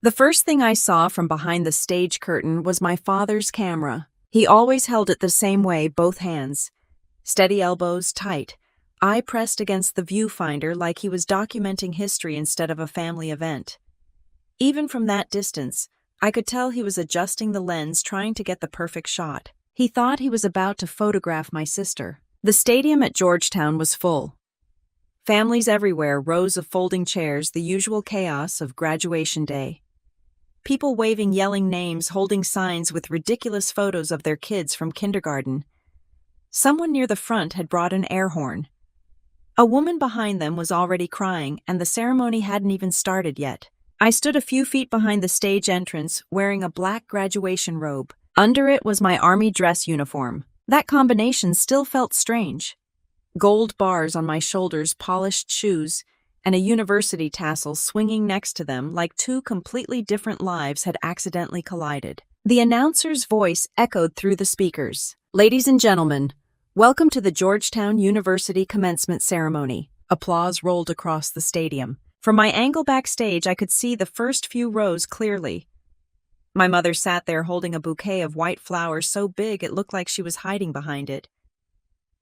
The first thing I saw from behind the stage curtain was my father's camera. He always held it the same way, both hands. Steady elbows, tight. Eye pressed against the viewfinder like he was documenting history instead of a family event. Even from that distance, I could tell he was adjusting the lens, trying to get the perfect shot. He thought he was about to photograph my sister. The stadium at Georgetown was full. Families everywhere, rows of folding chairs, the usual chaos of graduation day. People waving, yelling names, holding signs with ridiculous photos of their kids from kindergarten. Someone near the front had brought an air horn. A woman behind them was already crying, and the ceremony hadn't even started yet. I stood a few feet behind the stage entrance, wearing a black graduation robe. Under it was my army dress uniform. That combination still felt strange. Gold bars on my shoulders, polished shoes, and a university tassel swinging next to them like two completely different lives had accidentally collided. The announcer's voice echoed through the speakers. "Ladies and gentlemen, welcome to the Georgetown University commencement ceremony." Applause rolled across the stadium. From my angle backstage, I could see the first few rows clearly. My mother sat there holding a bouquet of white flowers so big it looked like she was hiding behind it.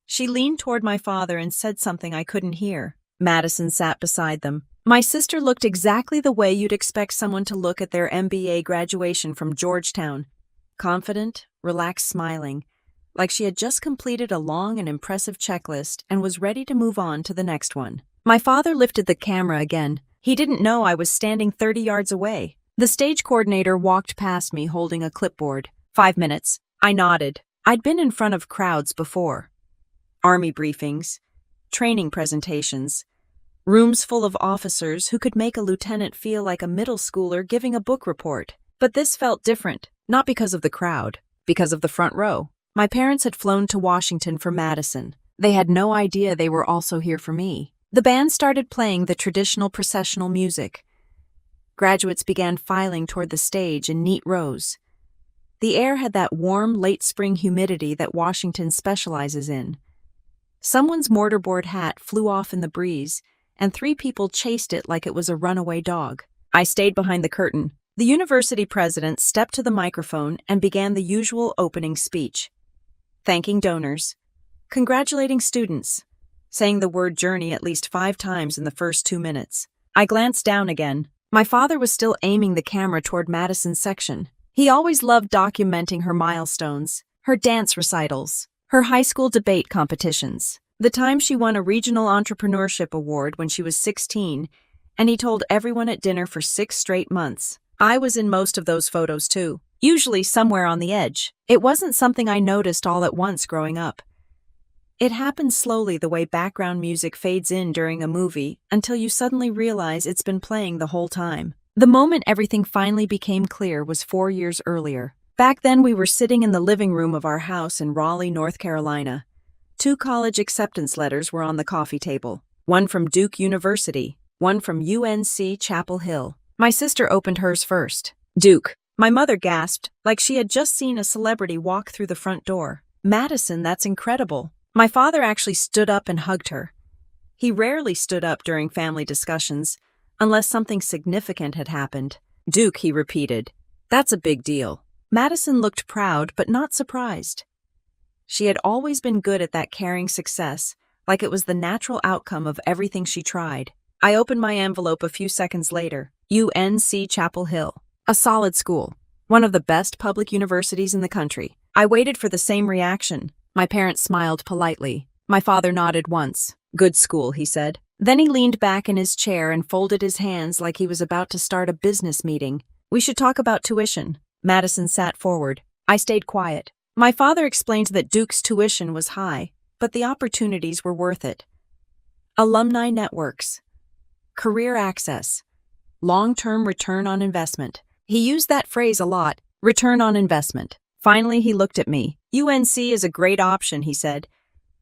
She leaned toward my father and said something I couldn't hear. Madison sat beside them. My sister looked exactly the way you'd expect someone to look at their MBA graduation from Georgetown. Confident, relaxed, smiling, like she had just completed a long and impressive checklist and was ready to move on to the next one. My father lifted the camera again. He didn't know I was standing 30 yards away. The stage coordinator walked past me holding a clipboard. 5 minutes. I nodded. I'd been in front of crowds before. Army briefings, training presentations, rooms full of officers who could make a lieutenant feel like a middle schooler giving a book report. But this felt different, not because of the crowd, because of the front row. My parents had flown to Washington for Madison. They had no idea they were also here for me. The band started playing the traditional processional music. Graduates began filing toward the stage in neat rows. The air had that warm, late spring humidity that Washington specializes in. Someone's mortarboard hat flew off in the breeze, and 3 people chased it like it was a runaway dog. I stayed behind the curtain. The university president stepped to the microphone and began the usual opening speech, thanking donors, congratulating students, saying the word journey at least 5 times in the first 2 minutes. I glanced down again. My father was still aiming the camera toward Madison's section. He always loved documenting her milestones, her dance recitals, her high school debate competitions, the time she won a regional entrepreneurship award when she was 16, and he told everyone at dinner for 6 straight months. I was in most of those photos too, usually somewhere on the edge. It wasn't something I noticed all at once growing up. It happens slowly, the way background music fades in during a movie, until you suddenly realize it's been playing the whole time. The moment everything finally became clear was 4 years earlier. Back then we were sitting in the living room of our house in Raleigh, North Carolina. 2 college acceptance letters were on the coffee table. One from Duke University, one from UNC Chapel Hill. My sister opened hers first. Duke. My mother gasped, like she had just seen a celebrity walk through the front door. Madison, that's incredible. My father actually stood up and hugged her. He rarely stood up during family discussions, unless something significant had happened. Duke, he repeated. That's a big deal. Madison looked proud but not surprised. She had always been good at that caring success, like it was the natural outcome of everything she tried. I opened my envelope a few seconds later. UNC Chapel Hill. A solid school. One of the best public universities in the country. I waited for the same reaction. My parents smiled politely. My father nodded once. Good school, he said. Then he leaned back in his chair and folded his hands like he was about to start a business meeting. We should talk about tuition. Madison sat forward. I stayed quiet. My father explained that Duke's tuition was high, but the opportunities were worth it. Alumni networks, career access, long-term return on investment. He used that phrase a lot, return on investment. Finally, he looked at me. UNC is a great option, he said,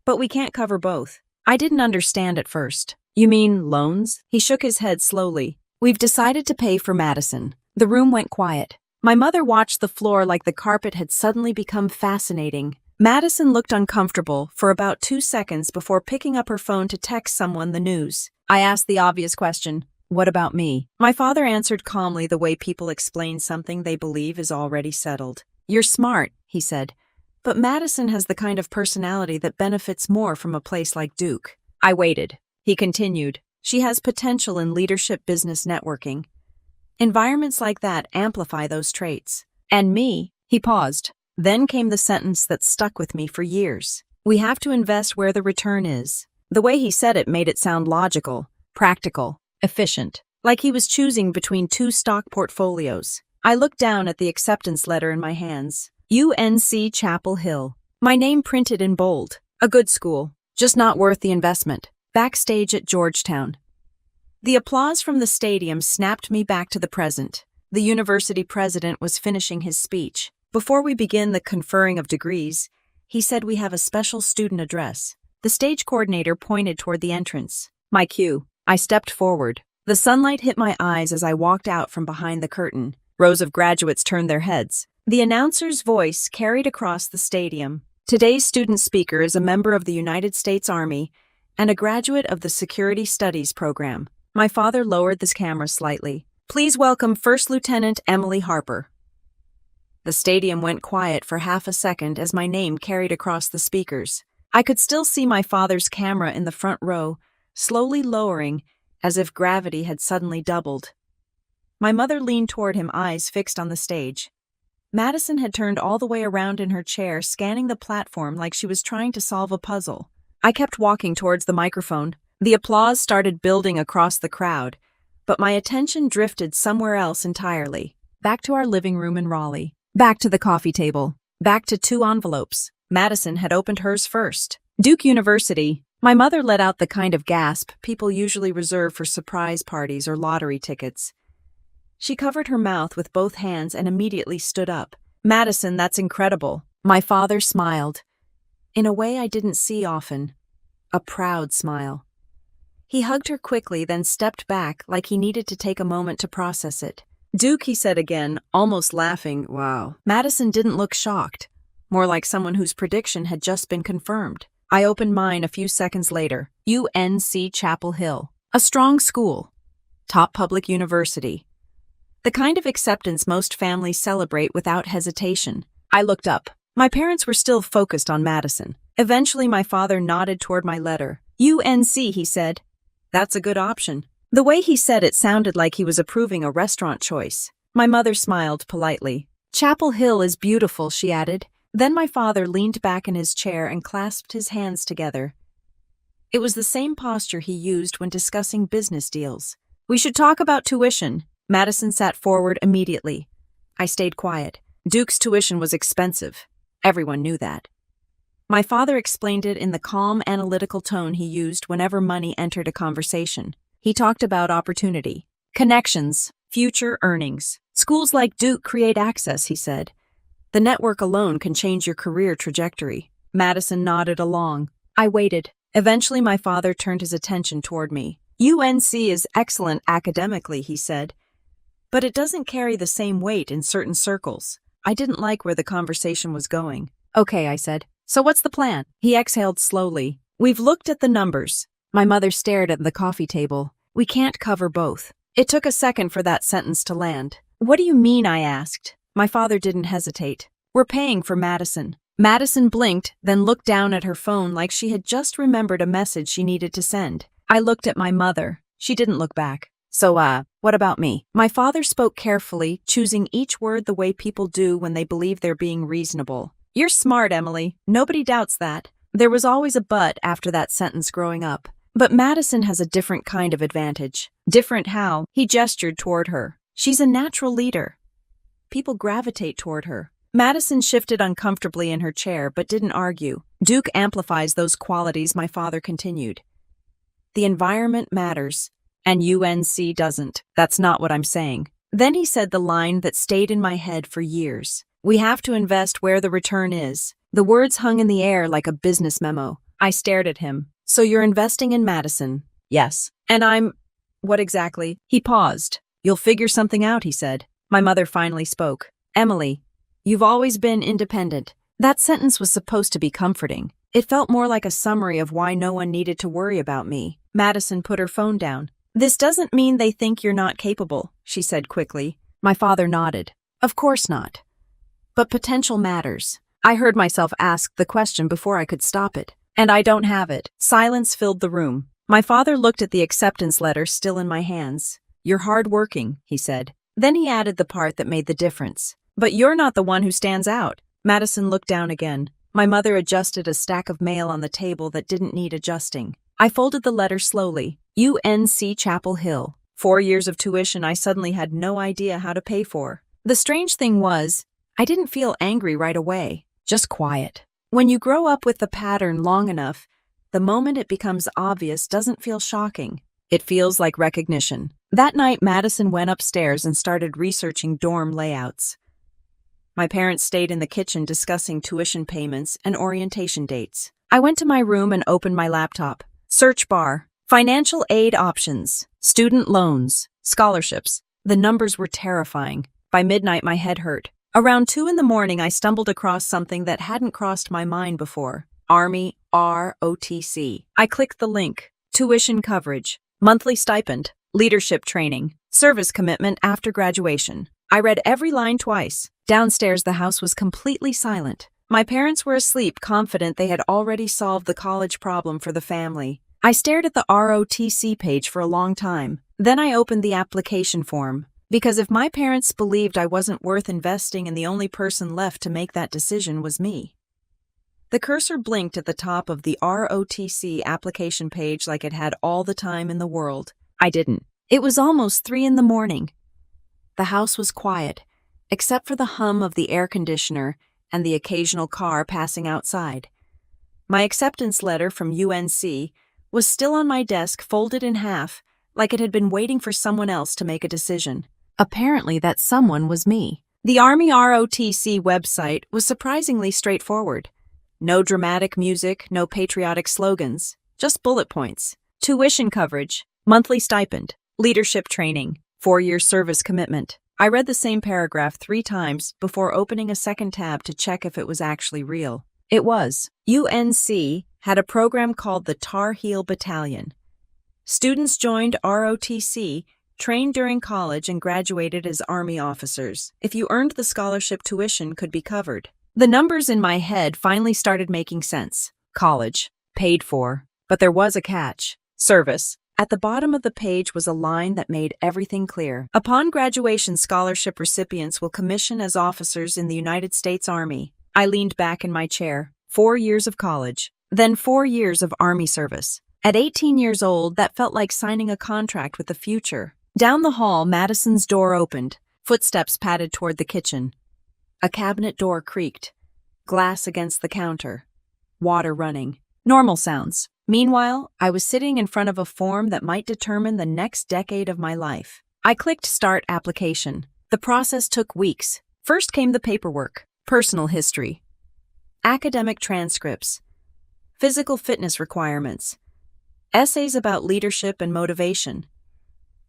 but we can't cover both. I didn't understand at first. You mean loans? He shook his head slowly. We've decided to pay for Madison. The room went quiet. My mother watched the floor like the carpet had suddenly become fascinating. Madison looked uncomfortable for about 2 seconds before picking up her phone to text someone the news. I asked the obvious question. What about me? My father answered calmly the way people explain something they believe is already settled. You're smart, he said. But Madison has the kind of personality that benefits more from a place like Duke. I waited. He continued. She has potential in leadership, business, networking. Environments like that amplify those traits. And me, he paused. Then came the sentence that stuck with me for years. We have to invest where the return is. The way he said it made it sound logical, practical, efficient, like he was choosing between two stock portfolios. I looked down at the acceptance letter in my hands. UNC Chapel Hill. My name printed in bold. A good school, just not worth the investment. Backstage at Georgetown. The applause from the stadium snapped me back to the present. The university president was finishing his speech. Before we begin the conferring of degrees, he said we have a special student address. The stage coordinator pointed toward the entrance. My cue. I stepped forward. The sunlight hit my eyes as I walked out from behind the curtain. Rows of graduates turned their heads. The announcer's voice carried across the stadium. Today's student speaker is a member of the United States Army and a graduate of the Security Studies program. My father lowered the camera slightly. Please welcome First Lieutenant Emily Harper. The stadium went quiet for half a second as my name carried across the speakers. I could still see my father's camera in the front row, slowly lowering as if gravity had suddenly doubled. My mother leaned toward him, eyes fixed on the stage. Madison had turned all the way around in her chair, scanning the platform like she was trying to solve a puzzle. I kept walking towards the microphone. The applause started building across the crowd, but my attention drifted somewhere else entirely. Back to our living room in Raleigh. Back to the coffee table. Back to 2 envelopes. Madison had opened hers first. Duke University. My mother let out the kind of gasp people usually reserve for surprise parties or lottery tickets. She covered her mouth with both hands and immediately stood up. Madison, that's incredible. My father smiled. In a way I didn't see often. A proud smile. He hugged her quickly, then stepped back like he needed to take a moment to process it. Duke, he said again, almost laughing. Wow. Madison didn't look shocked. More like someone whose prediction had just been confirmed. I opened mine a few seconds later. UNC Chapel Hill. A strong school. Top public university. The kind of acceptance most families celebrate without hesitation. I looked up. My parents were still focused on Madison. Eventually my father nodded toward my letter. UNC, he said. That's a good option. The way he said it sounded like he was approving a restaurant choice. My mother smiled politely. Chapel Hill is beautiful, she added. Then my father leaned back in his chair and clasped his hands together. It was the same posture he used when discussing business deals. We should talk about tuition. Madison sat forward immediately. I stayed quiet. Duke's tuition was expensive. Everyone knew that. My father explained it in the calm, analytical tone he used whenever money entered a conversation. He talked about opportunity, connections, future earnings. Schools like Duke create access, he said. The network alone can change your career trajectory. Madison nodded along. I waited. Eventually my father turned his attention toward me. UNC is excellent academically, he said, but it doesn't carry the same weight in certain circles. I didn't like where the conversation was going. Okay, I said. So what's the plan? He exhaled slowly. We've looked at the numbers. My mother stared at the coffee table. We can't cover both. It took a second for that sentence to land. What do you mean? I asked. My father didn't hesitate. We're paying for Madison. Madison blinked, then looked down at her phone like she had just remembered a message she needed to send. I looked at my mother. She didn't look back. So, what about me? My father spoke carefully, choosing each word the way people do when they believe they're being reasonable. You're smart, Emily. Nobody doubts that. There was always a but after that sentence growing up. But Madison has a different kind of advantage. Different how? He gestured toward her. She's a natural leader. People gravitate toward her. Madison shifted uncomfortably in her chair but didn't argue. Duke amplifies those qualities, my father continued. The environment matters, and UNC doesn't. That's not what I'm saying. Then he said the line that stayed in my head for years. We have to invest where the return is. The words hung in the air like a business memo. I stared at him. So you're investing in Madison? Yes. And I'm... What exactly? He paused. You'll figure something out, he said. My mother finally spoke. Emily, you've always been independent. That sentence was supposed to be comforting. It felt more like a summary of why no one needed to worry about me. Madison put her phone down. "This doesn't mean they think you're not capable," she said quickly. My father nodded. "Of course not. But potential matters." I heard myself ask the question before I could stop it. "And I don't have it." Silence filled the room. My father looked at the acceptance letter still in my hands. "You're hardworking," he said. Then he added the part that made the difference. "But you're not the one who stands out." Madison looked down again. My mother adjusted a stack of mail on the table that didn't need adjusting. I folded the letter slowly. UNC Chapel Hill. 4 years of tuition I suddenly had no idea how to pay for. The strange thing was, I didn't feel angry right away, just quiet. When you grow up with the pattern long enough, the moment it becomes obvious doesn't feel shocking. It feels like recognition. That night, Madison went upstairs and started researching dorm layouts. My parents stayed in the kitchen discussing tuition payments and orientation dates. I went to my room and opened my laptop. Search bar. Financial aid options. Student loans. Scholarships. The numbers were terrifying. By midnight, my head hurt. Around 2 in the morning, I stumbled across something that hadn't crossed my mind before. Army ROTC. I clicked the link. Tuition coverage. Monthly stipend. Leadership training. Service commitment after graduation. I read every line twice. Downstairs, the house was completely silent. My parents were asleep, confident they had already solved the college problem for the family. I stared at the ROTC page for a long time. Then I opened the application form. Because if my parents believed I wasn't worth investing and the only person left to make that decision was me. The cursor blinked at the top of the ROTC application page like it had all the time in the world. I didn't. It was almost 3 in the morning. The house was quiet, except for the hum of the air conditioner and the occasional car passing outside. My acceptance letter from UNC was still on my desk, folded in half, like it had been waiting for someone else to make a decision. Apparently, that someone was me. The Army ROTC website was surprisingly straightforward. No dramatic music, no patriotic slogans, just bullet points. Tuition coverage, monthly stipend, leadership training, 4-year service commitment. I read the same paragraph 3 times before opening a second tab to check if it was actually real. It was. UNC had a program called the Tar Heel Battalion. Students joined ROTC, trained during college, and graduated as Army officers. If you earned the scholarship, tuition could be covered. The numbers in my head finally started making sense. College, paid for, but there was a catch. Service. At the bottom of the page was a line that made everything clear. Upon graduation, scholarship recipients will commission as officers in the United States Army. I leaned back in my chair. 4 years of college, then 4 years of Army service. At 18 years old, that felt like signing a contract with the future. Down the hall, Madison's door opened. Footsteps padded toward the kitchen. A cabinet door creaked. Glass against the counter. Water running. Normal sounds. Meanwhile, I was sitting in front of a form that might determine the next decade of my life. I clicked Start Application. The process took weeks. First came the paperwork, personal history, academic transcripts, physical fitness requirements, essays about leadership and motivation,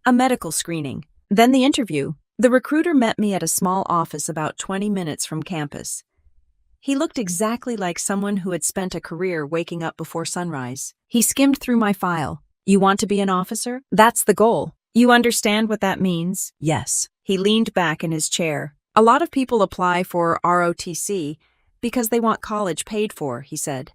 a medical screening, then the interview. The recruiter met me at a small office about 20 minutes from campus. He looked exactly like someone who had spent a career waking up before sunrise. He skimmed through my file. "You want to be an officer? That's the goal. You understand what that means?" "Yes." He leaned back in his chair. "A lot of people apply for ROTC because they want college paid for," he said.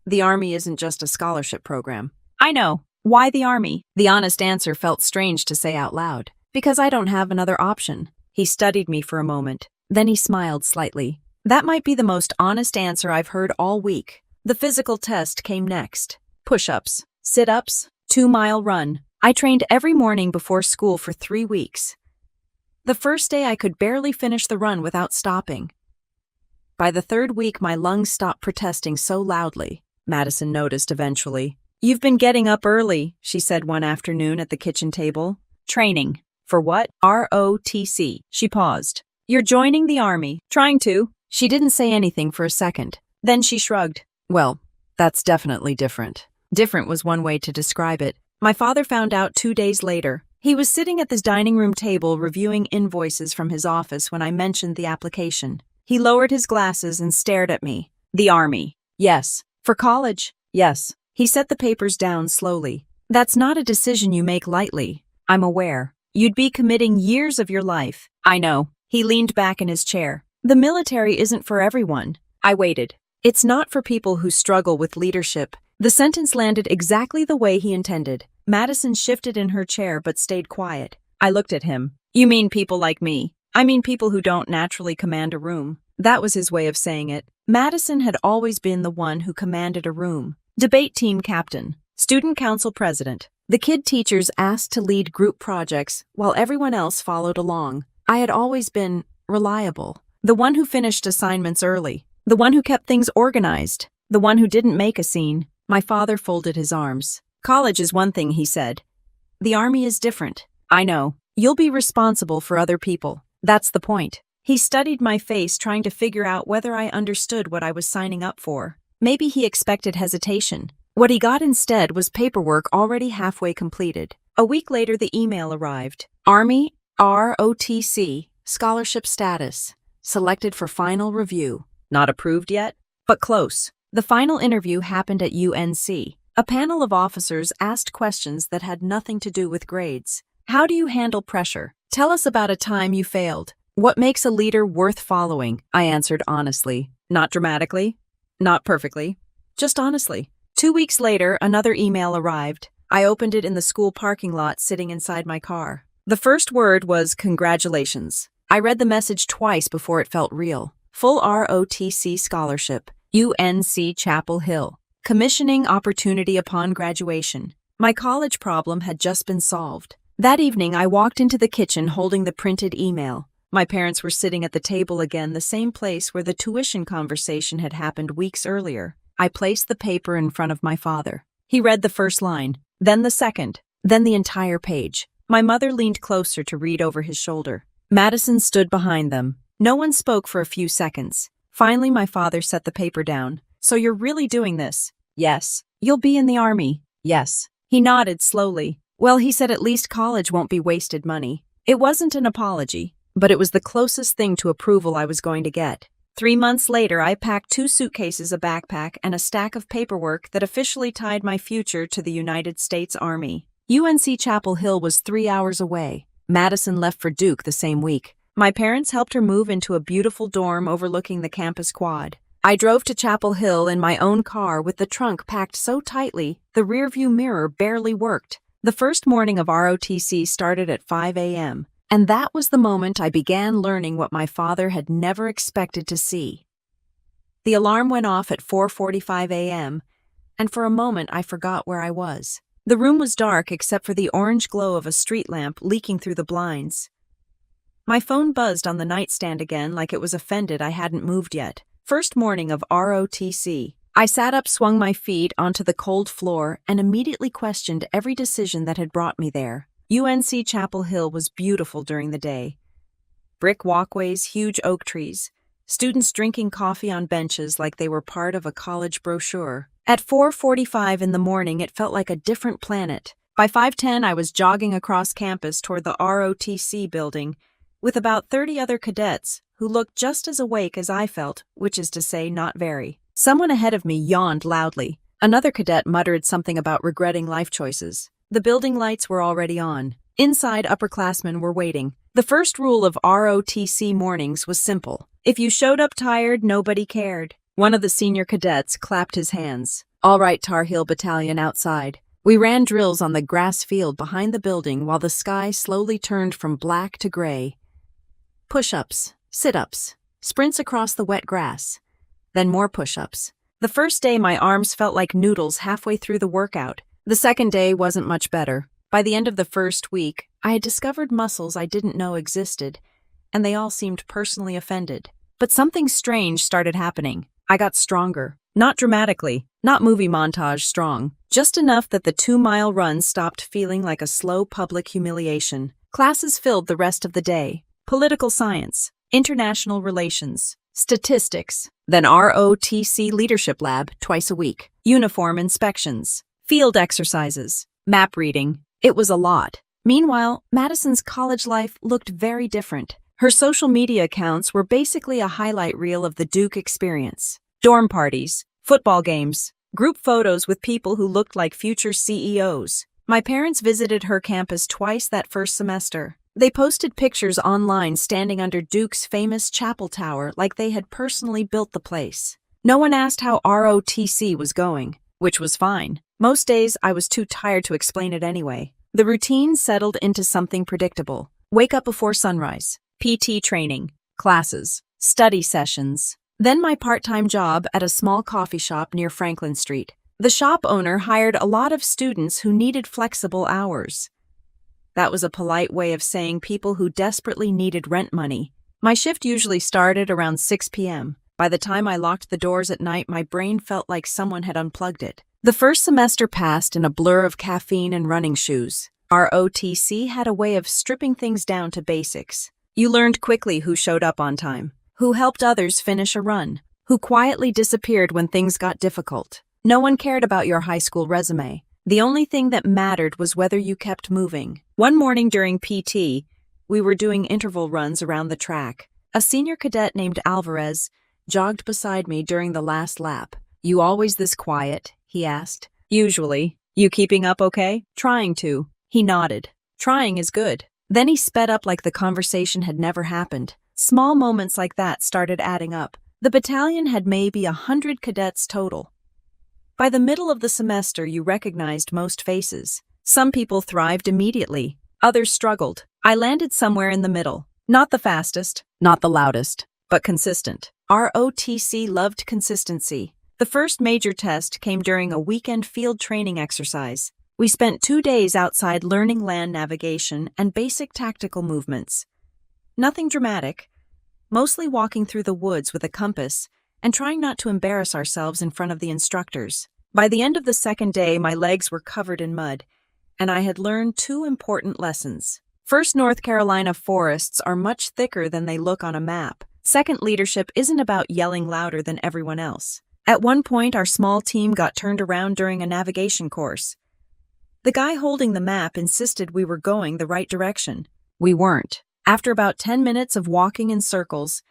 "The Army isn't just a scholarship program." "I know. Why the Army?" The honest answer felt strange to say out loud. "Because I don't have another option." He studied me for a moment. Then he smiled slightly. That might be the most honest answer I've heard all week. The physical test came next. Push-ups, sit-ups, 2-mile run. I trained every morning before school for 3 weeks. The first day I could barely finish the run without stopping. By the 3rd week, my lungs stopped protesting so loudly. Madison noticed eventually. "You've been getting up early," she said one afternoon at the kitchen table. "Training. For what?" "ROTC. She paused. "You're joining the Army." "Trying to." She didn't say anything for a second. Then she shrugged. "Well, that's definitely different." Different was one way to describe it. My father found out 2 days later. He was sitting at this dining room table reviewing invoices from his office when I mentioned the application. He lowered his glasses and stared at me. "The Army." "Yes." "For college?" "Yes." He set the papers down slowly. That's not a decision you make lightly. I'm aware. You'd be committing years of your life. I know. He leaned back in his chair. The military isn't for everyone. I waited. It's not for people who struggle with leadership. The sentence landed exactly the way he intended. Madison shifted in her chair but stayed quiet. I looked at him. You mean people like me? I mean people who don't naturally command a room. That was his way of saying it. Madison had always been the one who commanded a room. Debate team captain. Student council president. The kid teachers asked to lead group projects while everyone else followed along. I had always been reliable. The one who finished assignments early. The one who kept things organized. The one who didn't make a scene. My father folded his arms. College is one thing, he said. The army is different. I know. You'll be responsible for other people. That's the point. He studied my face, trying to figure out whether I understood what I was signing up for. Maybe he expected hesitation. What he got instead was paperwork already halfway completed. A week later, the email arrived. Army, ROTC, scholarship status. Selected for final review. Not approved yet, but close. The final interview happened at UNC. A panel of officers asked questions that had nothing to do with grades. How do you handle pressure? Tell us about a time you failed. What makes a leader worth following? I answered honestly. Not dramatically. Not perfectly. Just honestly. 2 weeks later, another email arrived. I opened it in the school parking lot sitting inside my car. The first word was congratulations. I read the message twice before it felt real. Full ROTC scholarship. UNC Chapel Hill. Commissioning opportunity upon graduation. My college problem had just been solved. That evening, I walked into the kitchen holding the printed email. My parents were sitting at the table again, the same place where the tuition conversation had happened weeks earlier. I placed the paper in front of my father. He read the first line, then the second, then the entire page. My mother leaned closer to read over his shoulder. Madison stood behind them. No one spoke for a few seconds. Finally, my father set the paper down. So you're really doing this? Yes. You'll be in the army? Yes. He nodded slowly. Well, he said at least college won't be wasted money. It wasn't an apology, but it was the closest thing to approval I was going to get. 3 months later, I packed 2 suitcases, a backpack, and a stack of paperwork that officially tied my future to the United States Army. UNC Chapel Hill was 3 hours away. Madison left for Duke the same week. My parents helped her move into a beautiful dorm overlooking the campus quad. I drove to Chapel Hill in my own car with the trunk packed so tightly, the rearview mirror barely worked. The first morning of ROTC started at 5 a.m., and that was the moment I began learning what my father had never expected to see. The alarm went off at 4:45 a.m., and for a moment I forgot where I was. The room was dark except for the orange glow of a street lamp leaking through the blinds. My phone buzzed on the nightstand again like it was offended I hadn't moved yet. First morning of ROTC. I sat up, swung my feet onto the cold floor, and immediately questioned every decision that had brought me there. UNC Chapel Hill was beautiful during the day. Brick walkways, huge oak trees, students drinking coffee on benches like they were part of a college brochure. At 4:45 in the morning, it felt like a different planet. By 5:10, I was jogging across campus toward the ROTC building with about 30 other cadets who looked just as awake as I felt, which is to say, not very. Someone ahead of me yawned loudly. Another cadet muttered something about regretting life choices. The building lights were already on. Inside, upperclassmen were waiting. The first rule of ROTC mornings was simple. If you showed up tired, nobody cared. One of the senior cadets clapped his hands. All right, Tar Heel Battalion outside. We ran drills on the grass field behind the building while the sky slowly turned from black to gray. Push-ups, sit-ups, sprints across the wet grass. Then more push-ups. The first day, my arms felt like noodles halfway through the workout. The second day wasn't much better. By the end of the first week, I had discovered muscles I didn't know existed, and they all seemed personally offended. But something strange started happening. I got stronger. Not dramatically, not movie montage strong, just enough that the 2-mile run stopped feeling like a slow public humiliation. Classes filled the rest of the day. Political science, international relations, statistics, then ROTC Leadership Lab twice a week, uniform inspections, field exercises, map reading. It was a lot. Meanwhile, Madison's college life looked very different. Her social media accounts were basically a highlight reel of the Duke experience. Dorm parties, football games, group photos with people who looked like future CEOs. My parents visited her campus twice that first semester. They posted pictures online standing under Duke's famous chapel tower like they had personally built the place. No one asked how ROTC was going, which was fine. Most days I was too tired to explain it anyway. The routine settled into something predictable. Wake up before sunrise, PT training, classes, study sessions. Then my part-time job at a small coffee shop near Franklin Street. The shop owner hired a lot of students who needed flexible hours. That was a polite way of saying people who desperately needed rent money. My shift usually started around 6 p.m. By the time I locked the doors at night, my brain felt like someone had unplugged it. The first semester passed in a blur of caffeine and running shoes. ROTC had a way of stripping things down to basics. You learned quickly who showed up on time, who helped others finish a run, who quietly disappeared when things got difficult. No one cared about your high school resume. The only thing that mattered was whether you kept moving. One morning during PT, we were doing interval runs around the track. A senior cadet named Alvarez jogged beside me during the last lap. "You always this quiet?" he asked. "Usually. You keeping up okay?" "Trying to." He nodded. "Trying is good." Then he sped up like the conversation had never happened. Small moments like that started adding up. The battalion had maybe 100 cadets total. By the middle of the semester, you recognized most faces. Some people thrived immediately. Others struggled. I landed somewhere in the middle. Not the fastest, not the loudest, but consistent. ROTC loved consistency. The first major test came during a weekend field training exercise. We spent 2 days outside learning land navigation and basic tactical movements. Nothing dramatic, mostly walking through the woods with a compass and trying not to embarrass ourselves in front of the instructors. By the end of the second day, my legs were covered in mud, and I had learned 2 important lessons. First, North Carolina forests are much thicker than they look on a map. Second, leadership isn't about yelling louder than everyone else. At one point, our small team got turned around during a navigation course. The guy holding the map insisted we were going the right direction. We weren't. After about 10 minutes of walking in circles,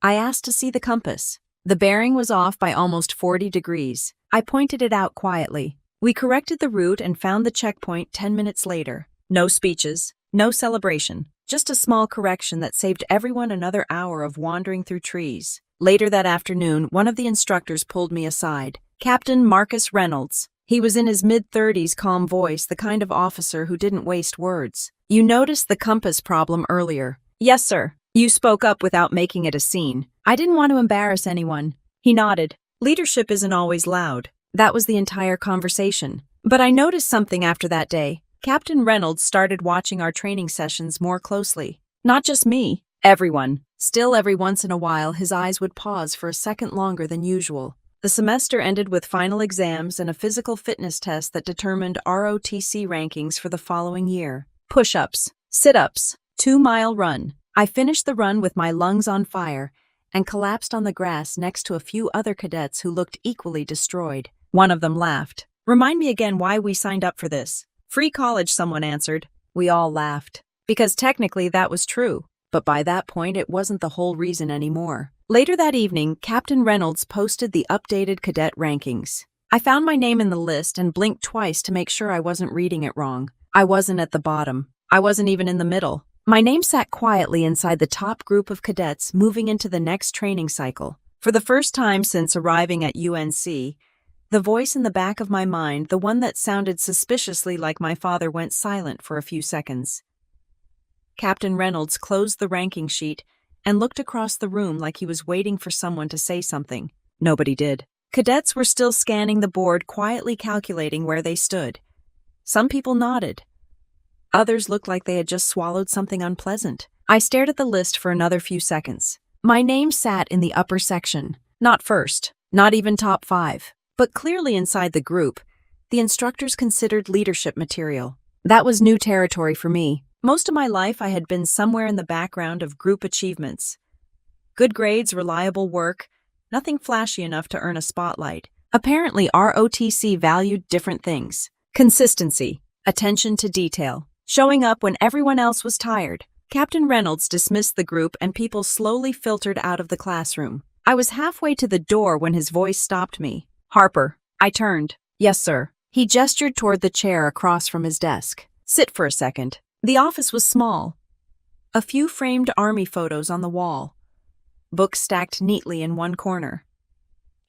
I asked to see the compass. The bearing was off by almost 40 degrees. I pointed it out quietly. We corrected the route and found the checkpoint 10 minutes later. No speeches, no celebration, just a small correction that saved everyone another hour of wandering through trees. Later that afternoon, one of the instructors pulled me aside. Captain Marcus Reynolds. He was in his mid-30s, calm voice, the kind of officer who didn't waste words. "You noticed the compass problem earlier." "Yes, sir." "You spoke up without making it a scene." "I didn't want to embarrass anyone." He nodded. Leadership isn't always loud. That was the entire conversation. But I noticed something after that day. Captain Reynolds started watching our training sessions more closely. Not just me, everyone. Still, every once in a while, his eyes would pause for a second longer than usual. The semester ended with final exams and a physical fitness test that determined ROTC rankings for the following year. Push-ups, sit-ups, 2-mile run. I finished the run with my lungs on fire and collapsed on the grass next to a few other cadets who looked equally destroyed. One of them laughed. "Remind me again why we signed up for this." "Free college," someone answered. We all laughed. Because technically that was true. But by that point, it wasn't the whole reason anymore. Later that evening, Captain Reynolds posted the updated cadet rankings. I found my name in the list and blinked twice to make sure I wasn't reading it wrong. I wasn't at the bottom. I wasn't even in the middle. My name sat quietly inside the top group of cadets moving into the next training cycle. For the first time since arriving at UNC, the voice in the back of my mind, the one that sounded suspiciously like my father, went silent for a few seconds. Captain Reynolds closed the ranking sheet and looked across the room like he was waiting for someone to say something. Nobody did. Cadets were still scanning the board, quietly calculating where they stood. Some people nodded. Others looked like they had just swallowed something unpleasant. I stared at the list for another few seconds. My name sat in the upper section. Not first, not even top 5, but clearly inside the group. The instructors considered leadership material. That was new territory for me. Most of my life I had been somewhere in the background of group achievements. Good grades, reliable work, nothing flashy enough to earn a spotlight. Apparently, ROTC valued different things. Consistency, attention to detail, showing up when everyone else was tired. Captain Reynolds dismissed the group and people slowly filtered out of the classroom. I was halfway to the door when his voice stopped me. "Harper." I turned. "Yes, sir." He gestured toward the chair across from his desk. Sit for a second. The office was small. A few framed army photos on the wall. Books stacked neatly in one corner.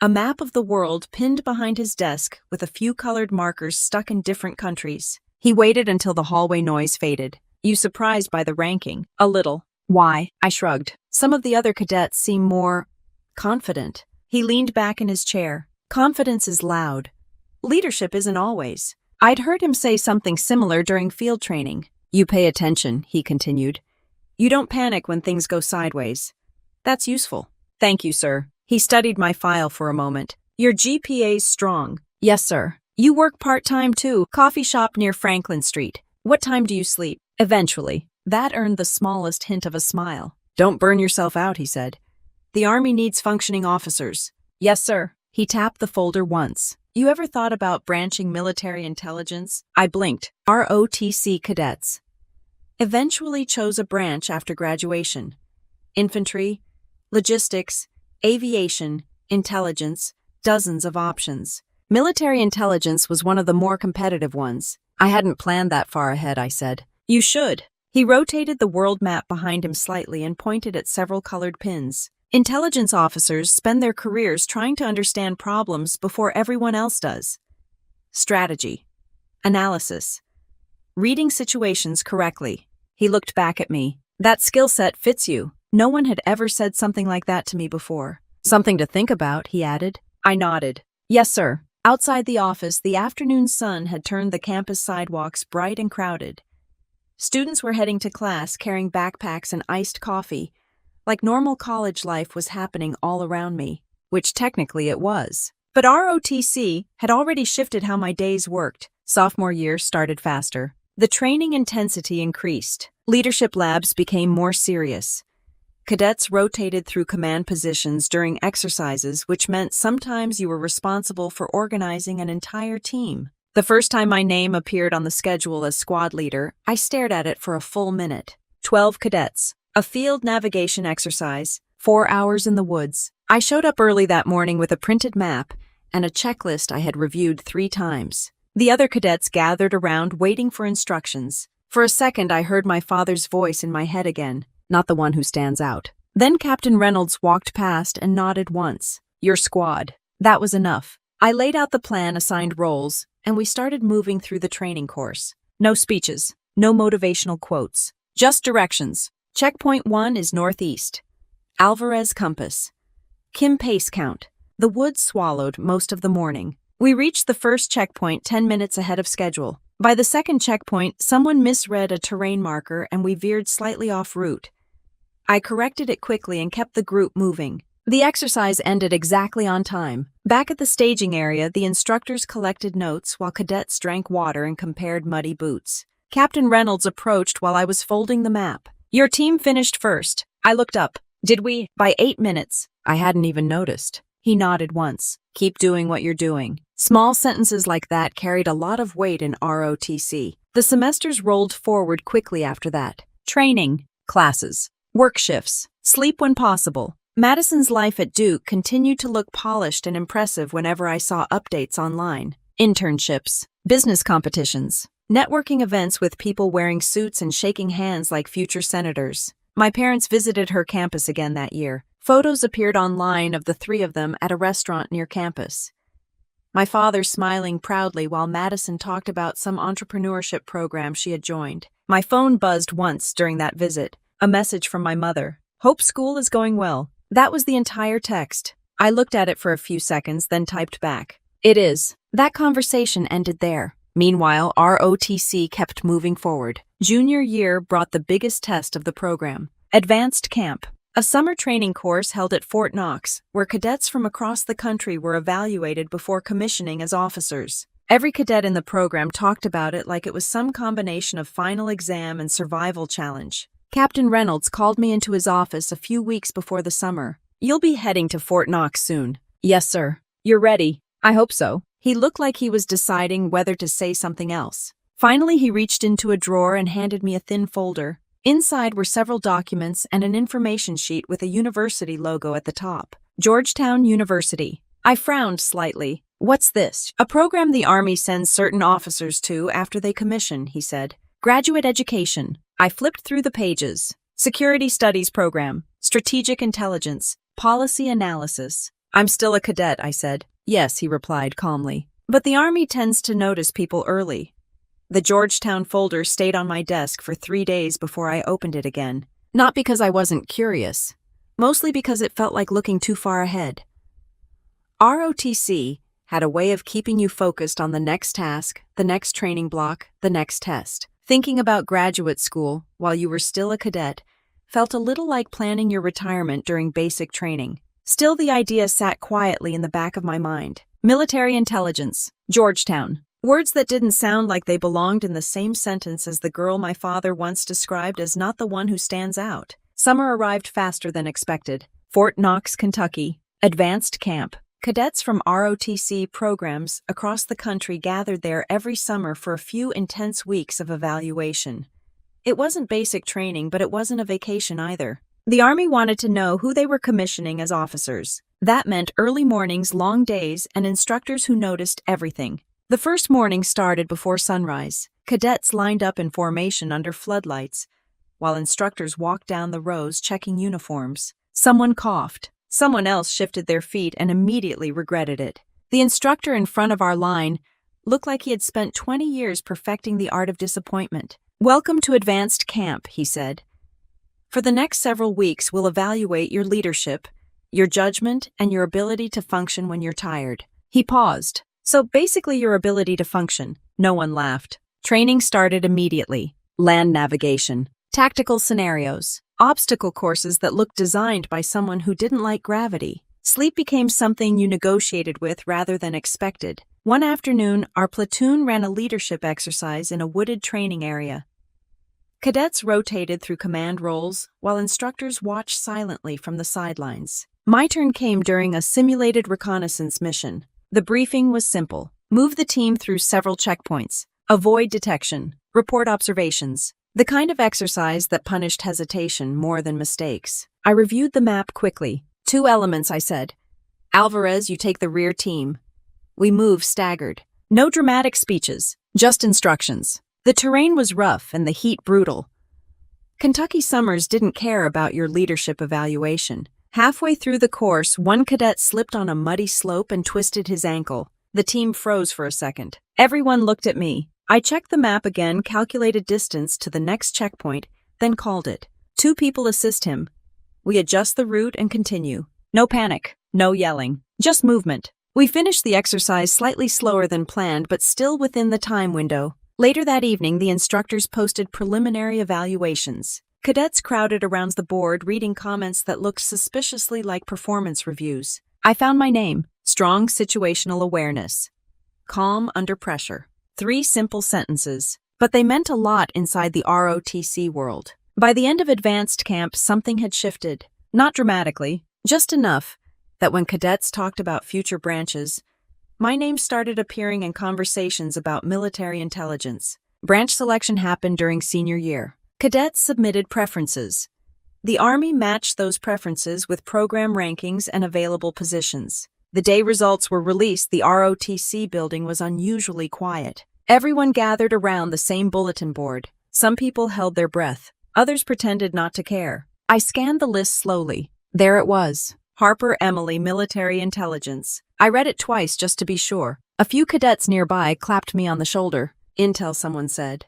A map of the world pinned behind his desk with a few colored markers stuck in different countries. He waited until the hallway noise faded. You surprised by the ranking? A little. Why? I shrugged. Some of the other cadets seem more confident. He leaned back in his chair. Confidence is loud. Leadership isn't always. I'd heard him say something similar during field training. You pay attention, he continued. You don't panic when things go sideways. That's useful. Thank you, sir. He studied my file for a moment. Your GPA's strong. Yes, sir. You work part-time too. Coffee shop near Franklin Street. What time do you sleep? Eventually. That earned the smallest hint of a smile. Don't burn yourself out, he said. The Army needs functioning officers. Yes, sir. He tapped the folder once. You ever thought about branching military intelligence? I blinked. ROTC cadets. Eventually chose a branch after graduation. Infantry, logistics, aviation, intelligence, dozens of options. Military intelligence was one of the more competitive ones. I hadn't planned that far ahead, I said. You should. He rotated the world map behind him slightly and pointed at several colored pins. Intelligence officers spend their careers trying to understand problems before everyone else does. Strategy. Analysis. Reading situations correctly. He looked back at me. That skill set fits you. No one had ever said something like that to me before. Something to think about, he added. I nodded. Yes, sir. Outside the office, the afternoon sun had turned the campus sidewalks bright and crowded. Students were heading to class carrying backpacks and iced coffee, like normal college life was happening all around me, which technically it was. But ROTC had already shifted how my days worked. Sophomore year started faster. The training intensity increased. Leadership labs became more serious. Cadets rotated through command positions during exercises, which meant sometimes you were responsible for organizing an entire team. The first time my name appeared on the schedule as squad leader, I stared at it for a full minute. 12 cadets. A field navigation exercise. 4 hours in the woods. I showed up early that morning with a printed map and a checklist I had reviewed 3 times. The other cadets gathered around waiting for instructions. For a second, I heard my father's voice in my head again, not the one who stands out. Then Captain Reynolds walked past and nodded once. Your squad. That was enough. I laid out the plan, assigned roles, and we started moving through the training course. No speeches, no motivational quotes, just directions. Checkpoint 1 is northeast. Alvarez compass. Kim pace count. The woods swallowed most of the morning. We reached the first checkpoint 10 minutes ahead of schedule. By the second checkpoint, someone misread a terrain marker and we veered slightly off route. I corrected it quickly and kept the group moving. The exercise ended exactly on time. Back at the staging area, the instructors collected notes while cadets drank water and compared muddy boots. Captain Reynolds approached while I was folding the map. Your team finished first. I looked up. Did we? By 8 minutes. I hadn't even noticed. He nodded once. Keep doing what you're doing. Small sentences like that carried a lot of weight in ROTC. The semesters rolled forward quickly after that. Training, classes, work shifts, sleep when possible. Madison's life at Duke continued to look polished and impressive whenever I saw updates online. Internships, business competitions, networking events with people wearing suits and shaking hands like future senators. My parents visited her campus again that year. Photos appeared online of the 3 of them at a restaurant near campus. My father smiling proudly while Madison talked about some entrepreneurship program she had joined. My phone buzzed once during that visit. A message from my mother. Hope school is going well. That was the entire text. I looked at it for a few seconds, then typed back. It is. That conversation ended there. Meanwhile, ROTC kept moving forward. Junior year brought the biggest test of the program. Advanced Camp. A summer training course held at Fort Knox, where cadets from across the country were evaluated before commissioning as officers. Every cadet in the program talked about it like it was some combination of final exam and survival challenge. Captain Reynolds called me into his office a few weeks before the summer. You'll be heading to Fort Knox soon. Yes, sir. You're ready. I hope so. He looked like he was deciding whether to say something else. Finally, he reached into a drawer and handed me a thin folder. Inside were several documents and an information sheet with a university logo at the top. Georgetown University. I frowned slightly. What's this? A program the Army sends certain officers to after they commission, he said. Graduate education. I flipped through the pages. Security Studies Program. Strategic Intelligence. Policy Analysis. I'm still a cadet, I said. Yes, he replied calmly. But the Army tends to notice people early. The Georgetown folder stayed on my desk for 3 days before I opened it again. Not because I wasn't curious. Mostly because it felt like looking too far ahead. ROTC had a way of keeping you focused on the next task, the next training block, the next test. Thinking about graduate school while you were still a cadet felt a little like planning your retirement during basic training. Still, the idea sat quietly in the back of my mind. Military intelligence. Georgetown. Words that didn't sound like they belonged in the same sentence as the girl my father once described as not the one who stands out. Summer arrived faster than expected. Fort Knox, Kentucky. Advanced camp. Cadets from ROTC programs across the country gathered there every summer for a few intense weeks of evaluation. It wasn't basic training, but it wasn't a vacation either. The Army wanted to know who they were commissioning as officers. That meant early mornings, long days, and instructors who noticed everything. The first morning started before sunrise. Cadets lined up in formation under floodlights, while instructors walked down the rows checking uniforms. Someone coughed. Someone else shifted their feet and immediately regretted it. The instructor in front of our line looked like he had spent 20 years perfecting the art of disappointment. Welcome to advanced camp, he said. For the next several weeks, we'll evaluate your leadership, your judgment, and your ability to function when you're tired. He paused. So basically your ability to function. No one laughed. Training started immediately. Land navigation. Tactical scenarios. Obstacle courses that looked designed by someone who didn't like gravity. Sleep became something you negotiated with rather than expected. One afternoon, our platoon ran a leadership exercise in a wooded training area. Cadets rotated through command roles, while instructors watched silently from the sidelines. My turn came during a simulated reconnaissance mission. The briefing was simple. Move the team through several checkpoints. Avoid detection. Report observations. The kind of exercise that punished hesitation more than mistakes. I reviewed the map quickly. 2 elements, I said. Alvarez, you take the rear team. We move staggered. No dramatic speeches, just instructions. The terrain was rough and the heat brutal. Kentucky summers didn't care about your leadership evaluation. Halfway through the course, one cadet slipped on a muddy slope and twisted his ankle. The team froze for a second. Everyone looked at me. I checked the map again, calculated distance to the next checkpoint, then called it. 2 people assist him. We adjust the route and continue. No panic, no yelling, just movement. We finished the exercise slightly slower than planned, but still within the time window. Later that evening, the instructors posted preliminary evaluations. Cadets crowded around the board, reading comments that looked suspiciously like performance reviews. I found my name. Strong situational awareness. Calm under pressure. 3 simple sentences, but they meant a lot inside the ROTC world. By the end of advanced camp, something had shifted. Not dramatically, just enough that when cadets talked about future branches, my name started appearing in conversations about military intelligence. Branch selection happened during senior year. Cadets submitted preferences. The Army matched those preferences with program rankings and available positions. The day results were released, the ROTC building was unusually quiet. Everyone gathered around the same bulletin board. Some people held their breath. Others pretended not to care. I scanned the list slowly. There it was. Harper Emily, Military Intelligence. I read it twice just to be sure. A few cadets nearby clapped me on the shoulder. Intel, someone said.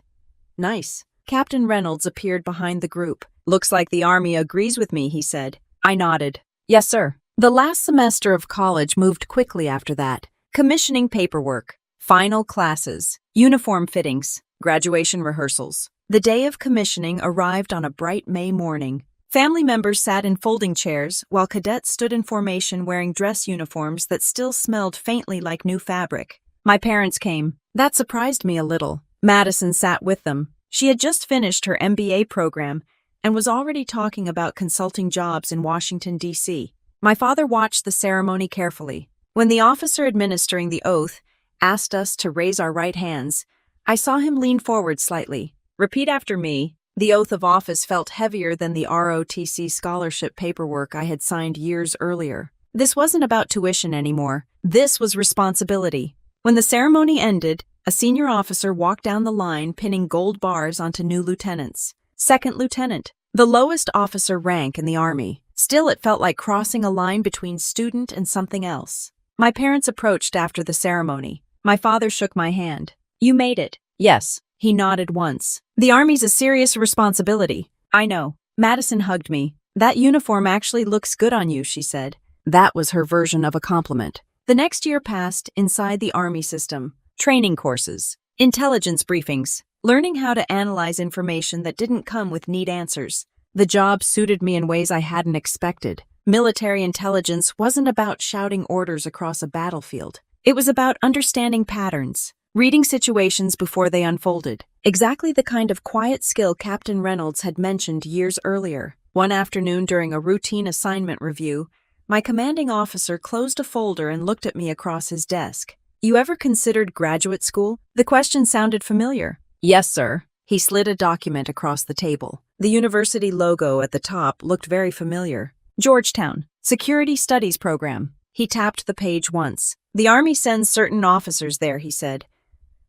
Nice. Captain Reynolds appeared behind the group. Looks like the Army agrees with me, he said. I nodded. Yes, sir. The last semester of college moved quickly after that. Commissioning paperwork, final classes, uniform fittings, graduation rehearsals. The day of commissioning arrived on a bright May morning. Family members sat in folding chairs, while cadets stood in formation wearing dress uniforms that still smelled faintly like new fabric. My parents came. That surprised me a little. Madison sat with them. She had just finished her MBA program and was already talking about consulting jobs in Washington, D.C. My father watched the ceremony carefully. When the officer administering the oath asked us to raise our right hands, I saw him lean forward slightly. Repeat after me. The oath of office felt heavier than the ROTC scholarship paperwork I had signed years earlier. This wasn't about tuition anymore. This was responsibility. When the ceremony ended, a senior officer walked down the line pinning gold bars onto new lieutenants. Second lieutenant, the lowest officer rank in the Army. Still, it felt like crossing a line between student and something else. My parents approached after the ceremony. My father shook my hand. "You made it." "Yes." He nodded once. "The Army's a serious responsibility." "I know." Madison hugged me. "That uniform actually looks good on you," she said. That was her version of a compliment. The next year passed inside the Army system. Training courses, intelligence briefings, learning how to analyze information that didn't come with neat answers. The job suited me in ways I hadn't expected. Military intelligence wasn't about shouting orders across a battlefield. It was about understanding patterns, reading situations before they unfolded. Exactly the kind of quiet skill Captain Reynolds had mentioned years earlier. One afternoon during a routine assignment review, my commanding officer closed a folder and looked at me across his desk. "You ever considered graduate school?" The question sounded familiar. "Yes, sir." He slid a document across the table. The university logo at the top looked very familiar. Georgetown, Security Studies Program. He tapped the page once. "The Army sends certain officers there," he said.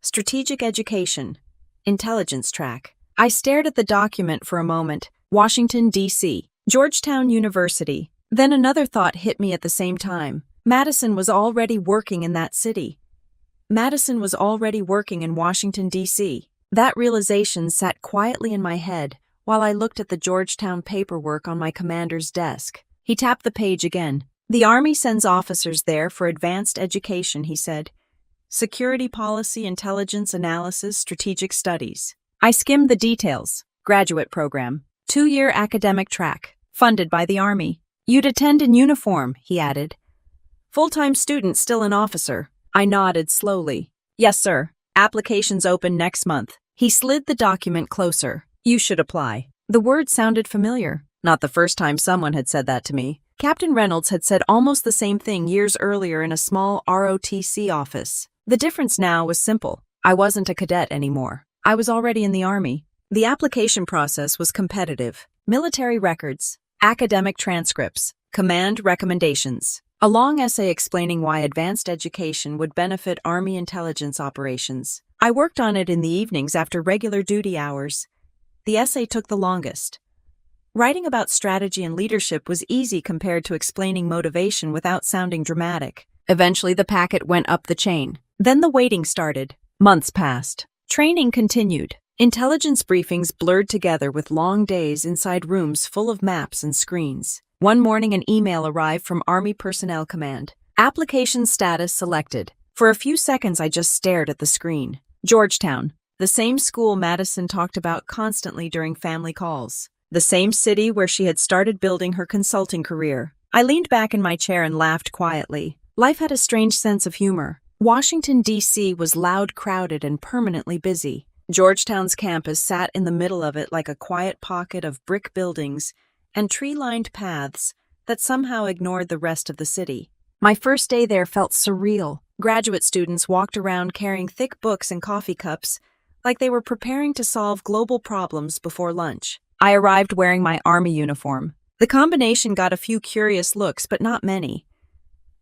"Strategic education. Intelligence track." I stared at the document for a moment. Washington, D.C. Georgetown University. Then another thought hit me at the same time. Madison was already working in that city. Madison was already working in Washington, D.C. That realization sat quietly in my head while I looked at the Georgetown paperwork on my commander's desk. He tapped the page again. "The Army sends officers there for advanced education," he said. "Security policy, intelligence analysis, strategic studies." I skimmed the details. Graduate program. 2-year academic track. Funded by the Army. "You'd attend in uniform," he added. "Full-time student, still an officer." I nodded slowly. "Yes, sir. Applications open next month." He slid the document closer. "You should apply." The word sounded familiar. Not the first time someone had said that to me. Captain Reynolds had said almost the same thing years earlier in a small ROTC office. The difference now was simple. I wasn't a cadet anymore. I was already in the Army. The application process was competitive. Military records, academic transcripts, command recommendations. A long essay explaining why advanced education would benefit Army intelligence operations. I worked on it in the evenings after regular duty hours. The essay took the longest. Writing about strategy and leadership was easy compared to explaining motivation without sounding dramatic. Eventually, the packet went up the chain. Then the waiting started. Months passed. Training continued. Intelligence briefings blurred together with long days inside rooms full of maps and screens. One morning, an email arrived from Army Personnel Command. Application status selected. For a few seconds, I just stared at the screen. Georgetown, the same school Madison talked about constantly during family calls. The same city where she had started building her consulting career. I leaned back in my chair and laughed quietly. Life had a strange sense of humor. Washington, D.C. was loud, crowded, and permanently busy. Georgetown's campus sat in the middle of it like a quiet pocket of brick buildings and tree-lined paths that somehow ignored the rest of the city. My first day there felt surreal. Graduate students walked around carrying thick books and coffee cups, like they were preparing to solve global problems before lunch. I arrived wearing my Army uniform. The combination got a few curious looks, but not many.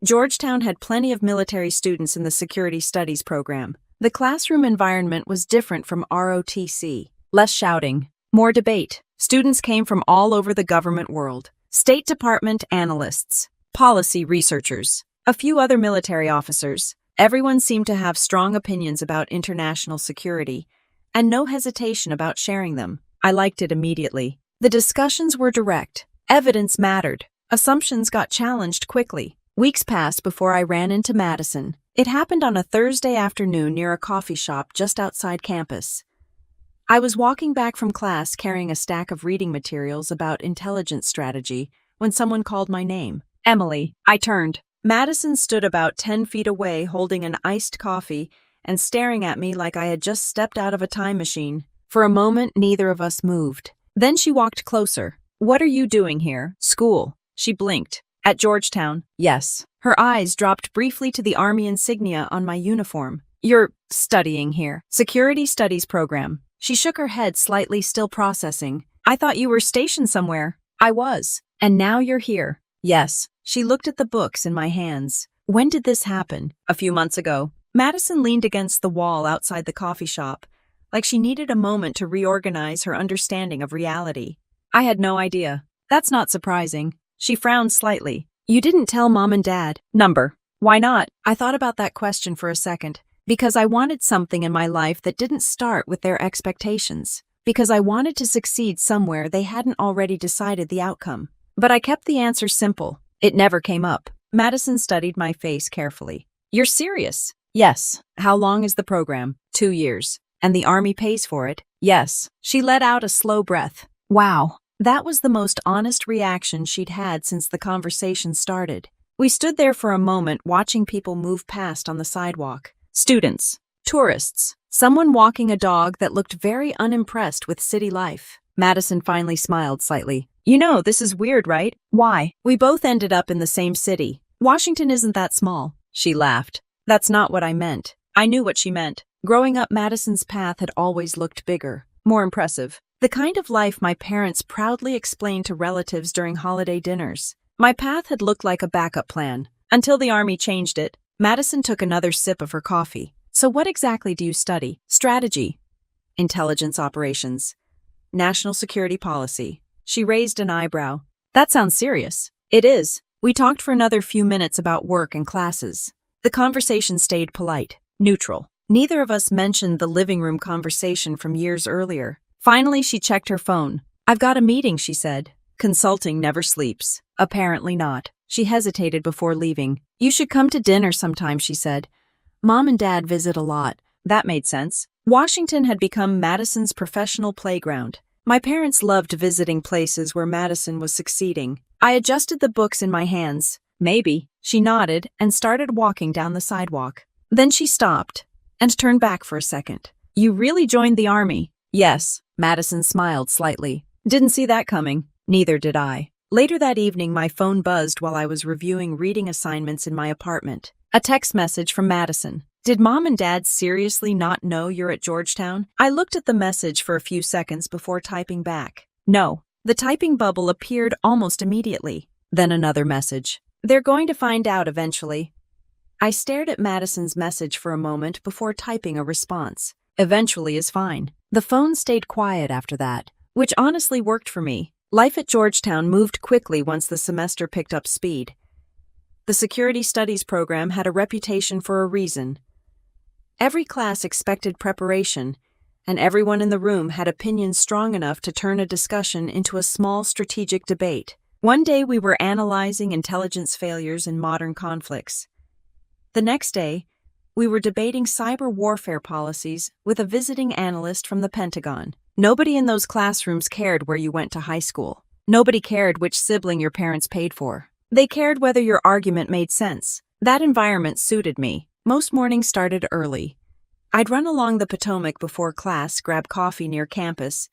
Georgetown had plenty of military students in the Security Studies program. The classroom environment was different from ROTC. Less shouting, more debate. Students came from all over the government world. State Department analysts, policy researchers, a few other military officers. Everyone seemed to have strong opinions about international security, and no hesitation about sharing them. I liked it immediately. The discussions were direct. Evidence mattered. Assumptions got challenged quickly. Weeks passed before I ran into Madison. It happened on a Thursday afternoon near a coffee shop just outside campus. I was walking back from class carrying a stack of reading materials about intelligence strategy when someone called my name. "Emily." I turned. Madison stood about 10 feet away holding an iced coffee and staring at me like I had just stepped out of a time machine. For a moment, neither of us moved. Then she walked closer. "What are you doing here?" "School." She blinked. "At Georgetown?" "Yes." Her eyes dropped briefly to the Army insignia on my uniform. "You're studying here." "Security Studies program." She shook her head slightly, still processing. "I thought you were stationed somewhere." "I was. And now you're here." "Yes." She looked at the books in my hands. When did this happen? A few months ago. Madison leaned against the wall outside the coffee shop, like she needed a moment to reorganize her understanding of reality. I had no idea. That's not surprising. She frowned slightly. You didn't tell Mom and Dad. Number. Why not? I thought about that question for a second. Because I wanted something in my life that didn't start with their expectations. Because I wanted to succeed somewhere they hadn't already decided the outcome. But I kept the answer simple. It never came up. Madison studied my face carefully. You're serious? Yes. How long is the program? 2 years. And the Army pays for it? Yes. She let out a slow breath. Wow. That was the most honest reaction she'd had since the conversation started. We stood there for a moment watching people move past on the sidewalk. Students, tourists, someone walking a dog that looked very unimpressed with city life. Madison finally smiled slightly. You know, this is weird, right? Why? We both ended up in the same city. Washington isn't that small. She laughed. That's not what I meant. I knew what she meant. Growing up, Madison's path had always looked bigger, more impressive. The kind of life my parents proudly explained to relatives during holiday dinners. My path had looked like a backup plan, until the Army changed it. Madison took another sip of her coffee. So what exactly do you study? Strategy, intelligence operations, national security policy. She raised an eyebrow. That sounds serious. It is. We talked for another few minutes about work and classes. The conversation stayed polite, neutral. Neither of us mentioned the living room conversation from years earlier. Finally, she checked her phone. I've got a meeting, she said. Consulting never sleeps. Apparently not. She hesitated before leaving. You should come to dinner sometime, she said. Mom and Dad visit a lot. That made sense. Washington had become Madison's professional playground. My parents loved visiting places where Madison was succeeding. I adjusted the books in my hands. Maybe. She nodded and started walking down the sidewalk. Then she stopped and turned back for a second. You really joined the Army? Yes. Madison smiled slightly. Didn't see that coming. Neither did I. Later that evening, my phone buzzed while I was reviewing reading assignments in my apartment. A text message from Madison. Did Mom and Dad seriously not know you're at Georgetown? I looked at the message for a few seconds before typing back. No. The typing bubble appeared almost immediately. Then another message. They're going to find out eventually. I stared at Madison's message for a moment before typing a response. Eventually is fine. The phone stayed quiet after that, which honestly worked for me. Life at Georgetown moved quickly once the semester picked up speed. The Security Studies program had a reputation for a reason. Every class expected preparation, and everyone in the room had opinions strong enough to turn a discussion into a small strategic debate. One day we were analyzing intelligence failures in modern conflicts. The next day, we were debating cyber warfare policies with a visiting analyst from the Pentagon. Nobody in those classrooms cared where you went to high school. Nobody cared which sibling your parents paid for. They cared whether your argument made sense. That environment suited me. Most mornings started early. I'd run along the Potomac before class, grab coffee near campus,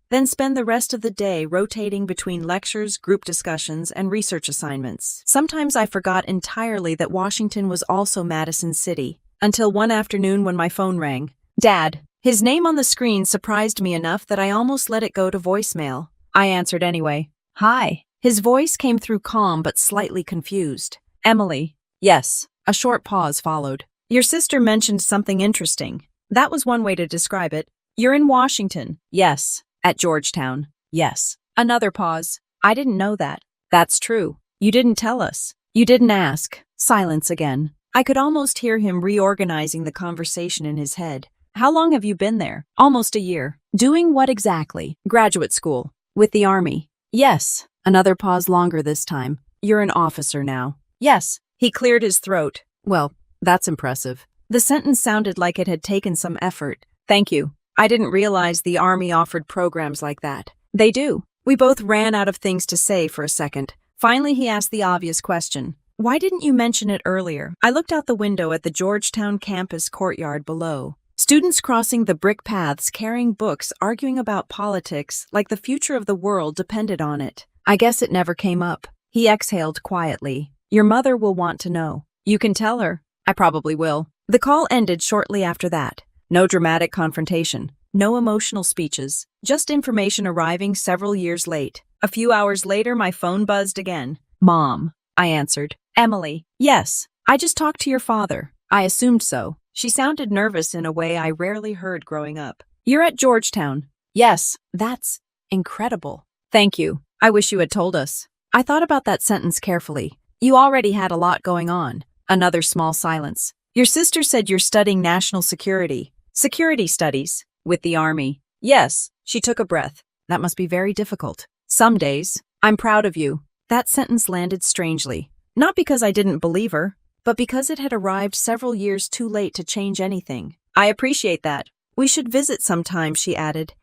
then spend the rest of the day rotating between lectures, group discussions, and research assignments. Sometimes I forgot entirely that Washington was also Madison City, until one afternoon when my phone rang. Dad. His name on the screen surprised me enough that I almost let it go to voicemail. I answered anyway. Hi. His voice came through calm but slightly confused. Emily. Yes. A short pause followed. Your sister mentioned something interesting. That was one way to describe it. You're in Washington. Yes. At Georgetown. Yes. Another pause. I didn't know that. That's true. You didn't tell us. You didn't ask. Silence again. I could almost hear him reorganizing the conversation in his head. How long have you been there? Almost a year. Doing what exactly? Graduate school. With the Army. Yes. Another pause longer this time. You're an officer now. Yes. He cleared his throat. Well, that's impressive. The sentence sounded like it had taken some effort. Thank you. I didn't realize the Army offered programs like that. They do. We both ran out of things to say for a second. Finally, he asked the obvious question. Why didn't you mention it earlier? I looked out the window at the Georgetown campus courtyard below. Students crossing the brick paths carrying books arguing about politics like the future of the world depended on it. I guess it never came up. He exhaled quietly. Your mother will want to know. You can tell her. I probably will. The call ended shortly after that. No dramatic confrontation. No emotional speeches. Just information arriving several years late. A few hours later, my phone buzzed again. Mom. I answered. Emily. Yes. I just talked to your father. I assumed so. She sounded nervous in a way I rarely heard growing up. You're at Georgetown. Yes, that's incredible. Thank you. I wish you had told us. I thought about that sentence carefully. You already had a lot going on. Another small silence. Your sister said you're studying national security. Security studies. With the Army. Yes. She took a breath. That must be very difficult. Some days. I'm proud of you. That sentence landed strangely. Not because I didn't believe her, but because it had arrived several years too late to change anything. I appreciate that. We should visit sometime, she added.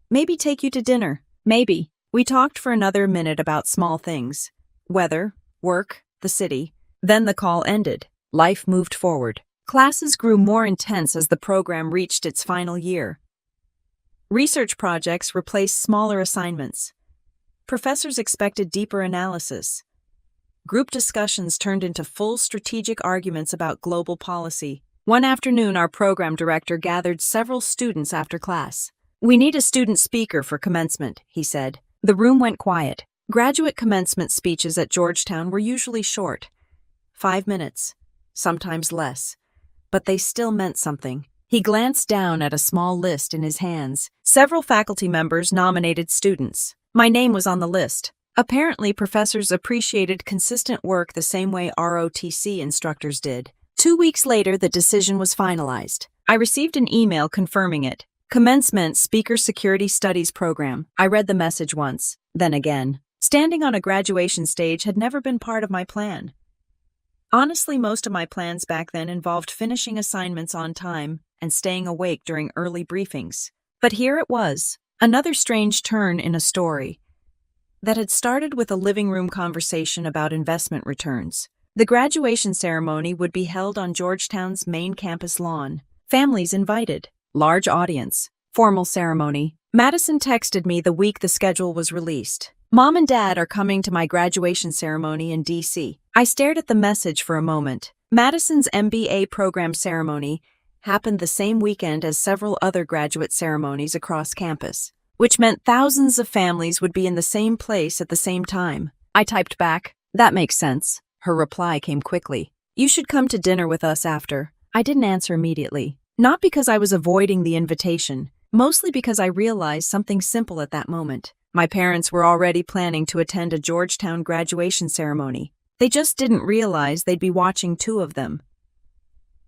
Maybe take you to dinner. Maybe. We talked for another minute about small things. Weather, work, the city. Then the call ended. Life moved forward. Classes grew more intense as the program reached its final year. Research projects replaced smaller assignments. Professors expected deeper analysis. Group discussions turned into full strategic arguments about global policy. One afternoon, our program director gathered several students after class. We need a student speaker for commencement, he said. The room went quiet. Graduate commencement speeches at Georgetown were usually short. 5 minutes, sometimes less. But they still meant something. He glanced down at a small list in his hands. Several faculty members nominated students. My name was on the list. Apparently, professors appreciated consistent work the same way ROTC instructors did. 2 weeks later, the decision was finalized. I received an email confirming it. Commencement Speaker Security Studies Program. I read the message once, then again. Standing on a graduation stage had never been part of my plan. Honestly, most of my plans back then involved finishing assignments on time and staying awake during early briefings. But here it was, another strange turn in a story that had started with a living room conversation about investment returns. The graduation ceremony would be held on Georgetown's main campus lawn. Families invited. Large audience. Formal ceremony. Madison texted me the week the schedule was released. Mom and Dad are coming to my graduation ceremony in D.C. I stared at the message for a moment. Madison's MBA program ceremony happened the same weekend as several other graduate ceremonies across campus, which meant thousands of families would be in the same place at the same time. I typed back, "That makes sense." Her reply came quickly. "You should come to dinner with us after." I didn't answer immediately. Not because I was avoiding the invitation, mostly because I realized something simple at that moment. My parents were already planning to attend a Georgetown graduation ceremony. They just didn't realize they'd be watching 2 of them.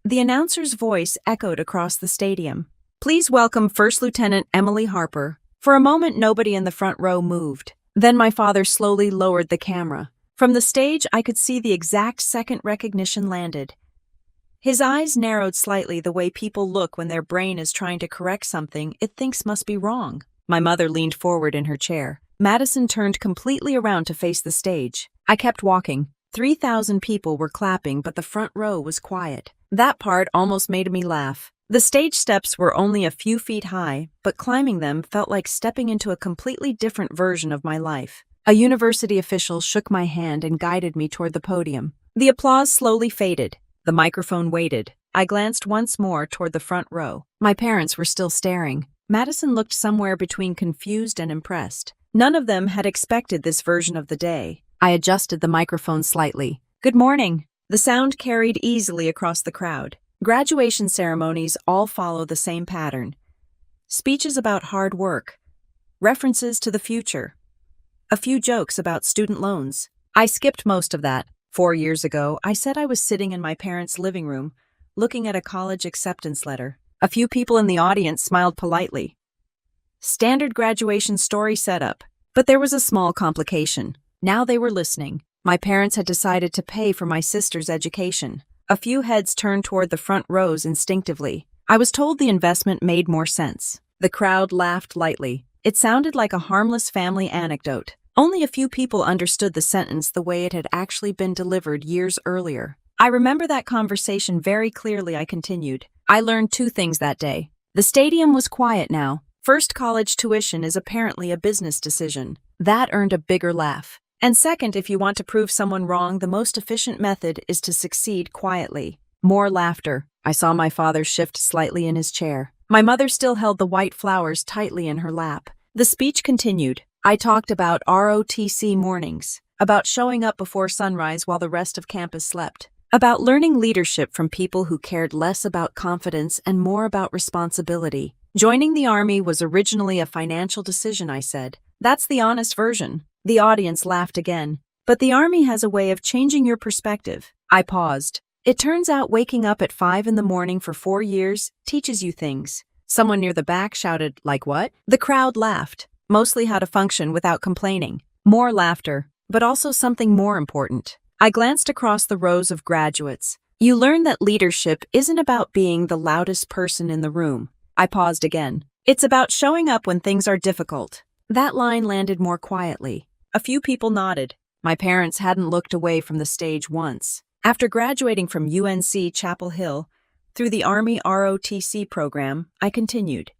The announcer's voice echoed across the stadium. "Please welcome First Lieutenant Emily Harper." For a moment, nobody in the front row moved. Then my father slowly lowered the camera. From the stage, I could see the exact second recognition landed. His eyes narrowed slightly the way people look when their brain is trying to correct something it thinks must be wrong. My mother leaned forward in her chair. Madison turned completely around to face the stage. I kept walking. 3,000 people were clapping, but the front row was quiet. That part almost made me laugh. The stage steps were only a few feet high, but climbing them felt like stepping into a completely different version of my life. A university official shook my hand and guided me toward the podium. The applause slowly faded. The microphone waited. I glanced once more toward the front row. My parents were still staring. Madison looked somewhere between confused and impressed. None of them had expected this version of the day. I adjusted the microphone slightly. "Good morning." The sound carried easily across the crowd. Graduation ceremonies all follow the same pattern. Speeches about hard work. References to the future. A few jokes about student loans. I skipped most of that. 4 years ago, I said I was sitting in my parents' living room, looking at a college acceptance letter. A few people in the audience smiled politely. Standard graduation story setup. But there was a small complication. Now they were listening. My parents had decided to pay for my sister's education. A few heads turned toward the front rows instinctively. I was told the investment made more sense. The crowd laughed lightly. It sounded like a harmless family anecdote. Only a few people understood the sentence the way it had actually been delivered years earlier. I remember that conversation very clearly. I continued. I learned 2 things that day. The stadium was quiet now. First, college tuition is apparently a business decision. That earned a bigger laugh. And second, if you want to prove someone wrong, the most efficient method is to succeed quietly. More laughter. I saw my father shift slightly in his chair. My mother still held the white flowers tightly in her lap. The speech continued. I talked about ROTC mornings, about showing up before sunrise while the rest of campus slept, about learning leadership from people who cared less about confidence and more about responsibility. Joining the Army was originally a financial decision, I said. That's the honest version. The audience laughed again. But the Army has a way of changing your perspective. I paused. It turns out waking up at 5 in the morning for 4 years teaches you things. Someone near the back shouted, "Like what?" The crowd laughed, mostly how to function without complaining. More laughter, but also something more important. I glanced across the rows of graduates. You learn that leadership isn't about being the loudest person in the room. I paused again. It's about showing up when things are difficult. That line landed more quietly. A few people nodded. My parents hadn't looked away from the stage once. After graduating from UNC Chapel Hill, through the Army ROTC program, I continued.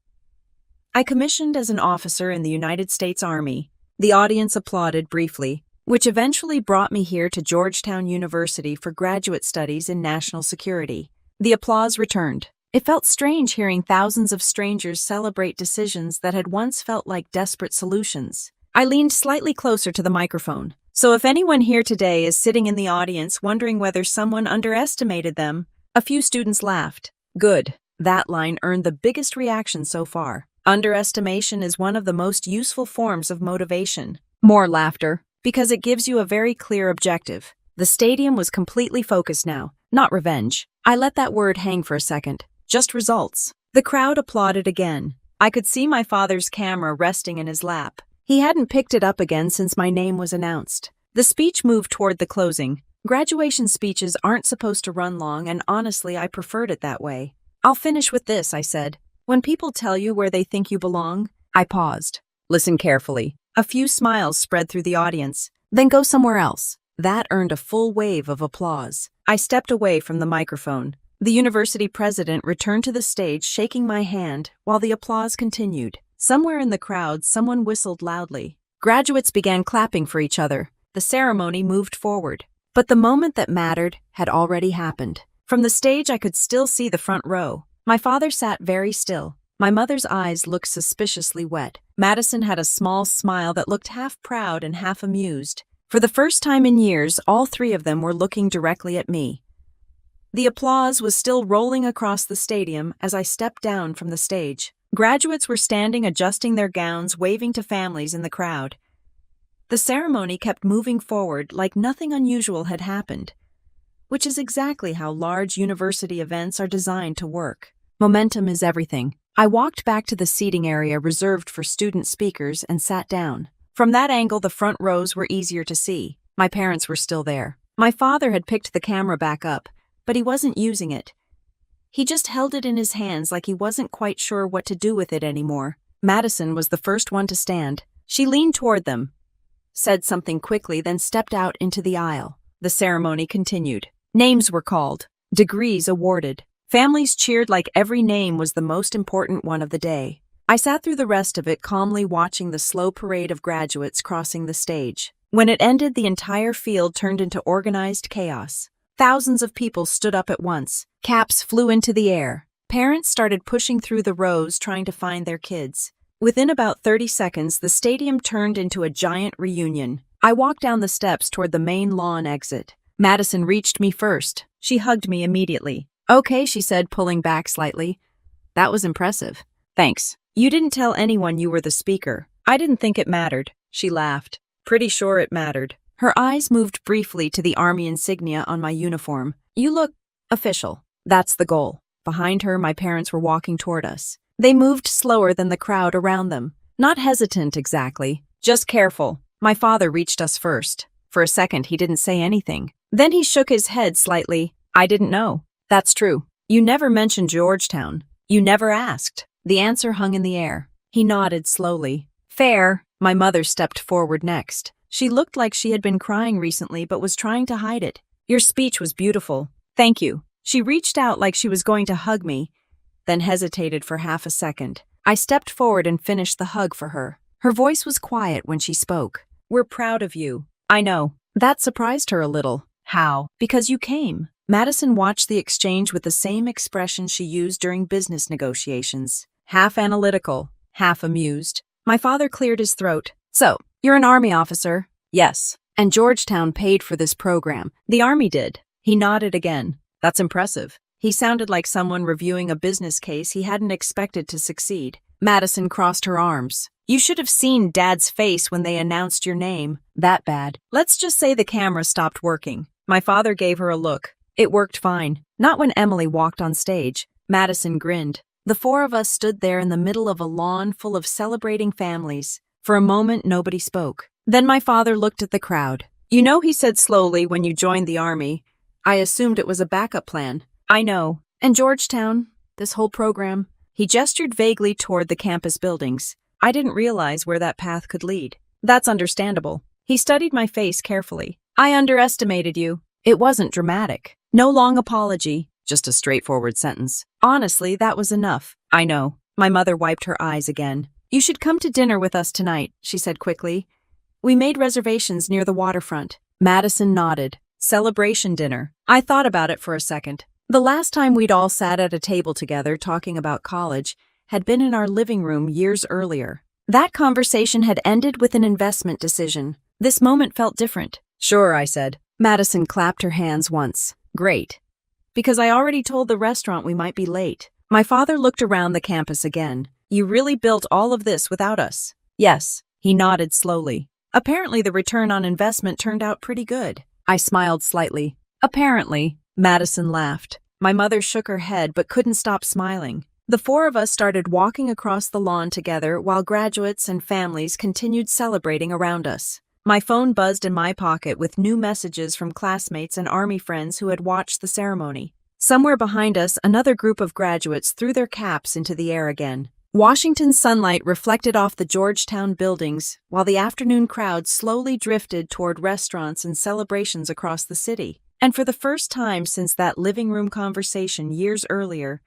I commissioned as an officer in the United States Army. The audience applauded briefly, which eventually brought me here to Georgetown University for graduate studies in national security. The applause returned. It felt strange hearing thousands of strangers celebrate decisions that had once felt like desperate solutions. I leaned slightly closer to the microphone. So if anyone here today is sitting in the audience wondering whether someone underestimated them, a few students laughed. Good. That line earned the biggest reaction so far. Underestimation is one of the most useful forms of motivation. More laughter, because it gives you a very clear objective. The stadium was completely focused now, not revenge. I let that word hang for a second. Just results. The crowd applauded again. I could see my father's camera resting in his lap. He hadn't picked it up again since my name was announced. The speech moved toward the closing. Graduation speeches aren't supposed to run long, and honestly, I preferred it that way. I'll finish with this, I said. When people tell you where they think you belong, I paused. Listen carefully. A few smiles spread through the audience. Then go somewhere else. That earned a full wave of applause. I stepped away from the microphone. The university president returned to the stage, shaking my hand, while the applause continued. Somewhere in the crowd, someone whistled loudly. Graduates began clapping for each other. The ceremony moved forward. But the moment that mattered had already happened. From the stage, I could still see the front row. My father sat very still. My mother's eyes looked suspiciously wet. Madison had a small smile that looked half proud and half amused. For the first time in years, all three of them were looking directly at me. The applause was still rolling across the stadium as I stepped down from the stage. Graduates were standing, adjusting their gowns, waving to families in the crowd. The ceremony kept moving forward like nothing unusual had happened, which is exactly how large university events are designed to work. Momentum is everything. I walked back to the seating area reserved for student speakers and sat down. From that angle, the front rows were easier to see. My parents were still there. My father had picked the camera back up, but he wasn't using it. He just held it in his hands like he wasn't quite sure what to do with it anymore. Madison was the first one to stand. She leaned toward them, said something quickly, then stepped out into the aisle. The ceremony continued. Names were called, degrees awarded. Families cheered like every name was the most important one of the day. I sat through the rest of it calmly, watching the slow parade of graduates crossing the stage. When it ended, the entire field turned into organized chaos. Thousands of people stood up at once. Caps flew into the air. Parents started pushing through the rows trying to find their kids. Within about 30 seconds, the stadium turned into a giant reunion. I walked down the steps toward the main lawn exit. Madison reached me first. She hugged me immediately. Okay, she said, pulling back slightly. That was impressive. Thanks. You didn't tell anyone you were the speaker. I didn't think it mattered. She laughed. Pretty sure it mattered. Her eyes moved briefly to the Army insignia on my uniform. You look official. That's the goal. Behind her, my parents were walking toward us. They moved slower than the crowd around them. Not hesitant exactly, just careful. My father reached us first. For a second, he didn't say anything. Then he shook his head slightly. I didn't know. That's true. You never mentioned Georgetown. You never asked. The answer hung in the air. He nodded slowly. Fair. My mother stepped forward next. She looked like she had been crying recently but was trying to hide it. Your speech was beautiful. Thank you. She reached out like she was going to hug me, then hesitated for half a second. I stepped forward and finished the hug for her. Her voice was quiet when she spoke. We're proud of you. I know. That surprised her a little. How? Because you came. Madison watched the exchange with the same expression she used during business negotiations. Half analytical, half amused. My father cleared his throat. So, you're an Army officer? Yes. And Georgetown paid for this program. The Army did. He nodded again. That's impressive. He sounded like someone reviewing a business case he hadn't expected to succeed. Madison crossed her arms. You should have seen Dad's face when they announced your name. That bad. Let's just say the camera stopped working. My father gave her a look. It worked fine. Not when Emily walked on stage. Madison grinned. The four of us stood there in the middle of a lawn full of celebrating families. For a moment, nobody spoke. Then my father looked at the crowd. You know, he said slowly, when you joined the army, I assumed it was a backup plan. I know. And Georgetown, this whole program. He gestured vaguely toward the campus buildings. I didn't realize where that path could lead. That's understandable. He studied my face carefully. I underestimated you. It wasn't dramatic. No long apology, just a straightforward sentence. Honestly, that was enough. I know. My mother wiped her eyes again. You should come to dinner with us tonight, she said quickly. We made reservations near the waterfront. Madison nodded. Celebration dinner. I thought about it for a second. The last time we'd all sat at a table together talking about college had been in our living room years earlier. That conversation had ended with an investment decision. This moment felt different. Sure, I said. Madison clapped her hands once. Great. Because I already told the restaurant we might be late. My father looked around the campus again. You really built all of this without us? Yes. He nodded slowly. Apparently the return on investment turned out pretty good. I smiled slightly. Apparently. Madison laughed. My mother shook her head but couldn't stop smiling. The four of us started walking across the lawn together while graduates and families continued celebrating around us. My phone buzzed in my pocket with new messages from classmates and Army friends who had watched the ceremony. Somewhere behind us, another group of graduates threw their caps into the air again. Washington's sunlight reflected off the Georgetown buildings, while the afternoon crowd slowly drifted toward restaurants and celebrations across the city. And for the first time since that living room conversation years earlier,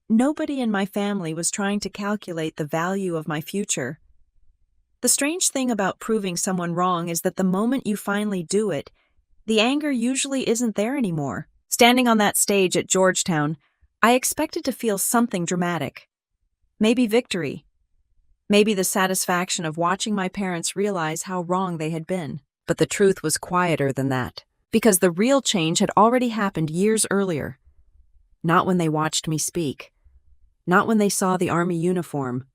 nobody in my family was trying to calculate the value of my future. The strange thing about proving someone wrong is that the moment you finally do it, the anger usually isn't there anymore. Standing on that stage at Georgetown, I expected to feel something dramatic. Maybe victory. Maybe the satisfaction of watching my parents realize how wrong they had been. But the truth was quieter than that, because the real change had already happened years earlier. Not when they watched me speak. Not when they saw the Army uniform.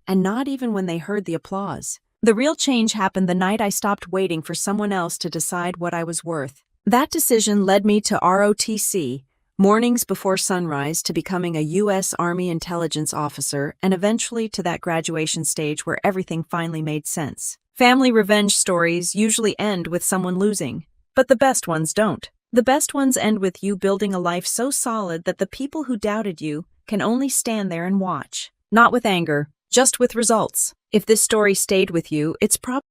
And not even when they heard the applause. The real change happened the night I stopped waiting for someone else to decide what I was worth. That decision led me to ROTC, mornings before sunrise, to becoming a U.S. Army intelligence officer, and eventually to that graduation stage where everything finally made sense. Family revenge stories usually end with someone losing, but the best ones don't. The best ones end with you building a life so solid that the people who doubted you can only stand there and watch. Not with anger, just with results. If this story stayed with you, it's probably